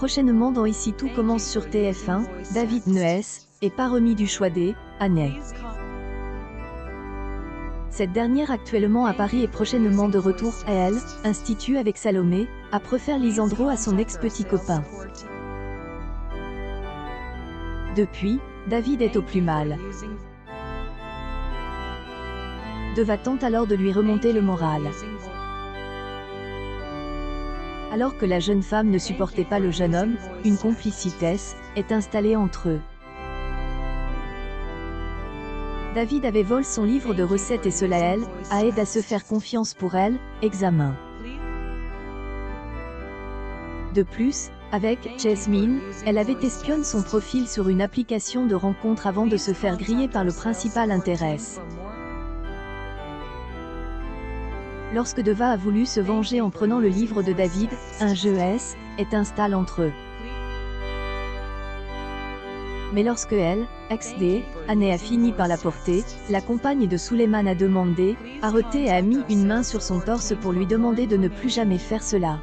Prochainement dans Ici tout commence sur TF1, David ne est pas remis du choix des Années. Cette dernière actuellement à Paris est prochainement de retour à elle, institut avec Salomé, a préféré Lisandro à son ex-petit copain. Depuis, David est au plus mal. Deva tente alors de lui remonter le moral. Alors que la jeune femme ne supportait pas le jeune homme, une complicité est installée entre eux. David avait volé son livre de recettes et cela elle a aidé à se faire confiance pour elle, examen. De plus, avec Jasmine, elle avait espionné son profil sur une application de rencontre avant de se faire griller par le principal intéresse. Lorsque Deva a voulu se venger en prenant le livre de David, un jeu est installé entre eux. Mais lorsque elle, ex-des Années a fini par la porter, la compagne de Suleiman a demandé, arrêté et a mis une main sur son torse pour lui demander de ne plus jamais faire cela.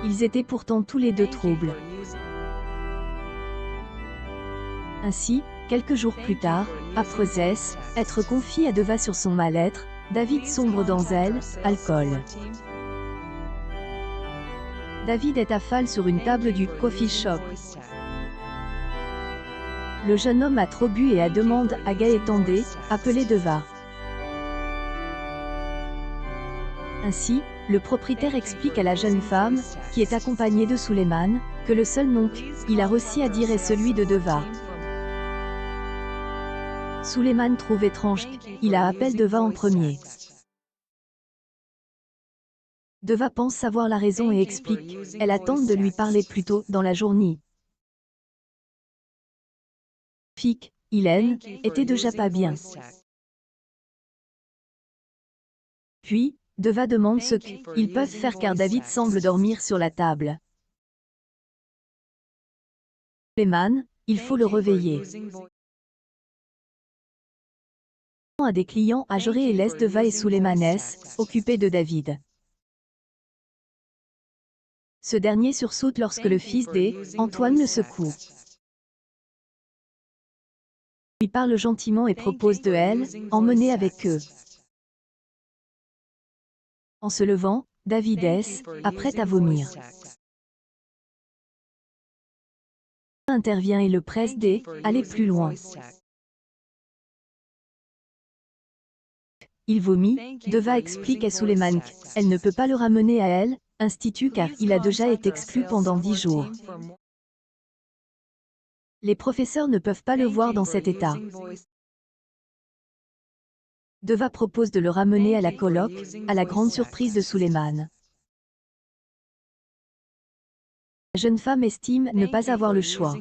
Ils étaient pourtant tous les deux troubles. Ainsi, quelques jours plus tard, après être confié à Deva sur son mal-être, David sombre dans alcool. David est affalé sur une table du coffee shop. Le jeune homme a trop bu et a demandé à Gaëtan D, appelé Deva. Ainsi, le propriétaire explique à la jeune femme, qui est accompagnée de Suleiman, que le seul nom qu'il a réussi à dire est celui de Deva. Suleiman trouve étrange qu'il a appelé Deva en premier. Deva pense savoir la raison et explique, elle attend de lui parler plus tôt dans la journée. Hélène était déjà pas bien. Puis, Deva demande ce qu'ils peuvent faire car David semble dormir sur la table. Suleiman, il faut le réveiller. A des clients à gérer et laisse Deva et Suleiman occupés de David. Ce dernier sursaute lorsque le fils d'Antoine le secoue. Il lui parle gentiment et propose de emmener avec eux. En se levant, David apprête à vomir. Intervient et le presse d'aller plus loin. Il vomit, Deva explique à Suleiman qu'elle ne peut pas le ramener à elle, institut car il a déjà été exclu pendant 10 jours. Les professeurs ne peuvent pas le voir dans cet état. Deva propose de le ramener à la coloc, à la grande surprise de Suleiman. La jeune femme estime ne pas avoir le choix.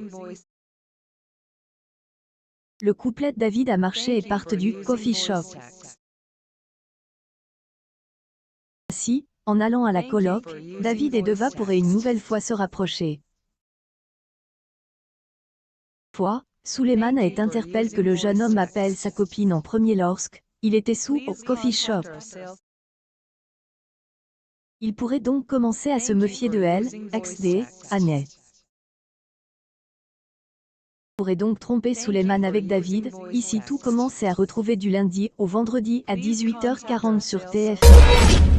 Le couplet David a marché et partent du coffee shop. Ainsi, en allant à la coloc, David et Deva pourraient une nouvelle fois se rapprocher. Suleiman a été interpellé que le jeune homme appelle sa copine en premier lorsque il était sous au coffee shop. Il pourrait donc commencer à se méfier de elle, ex-des Années. Il pourrait donc tromper Suleiman avec David. Ici tout commence à retrouver du lundi au vendredi à 18h40 sur TF1.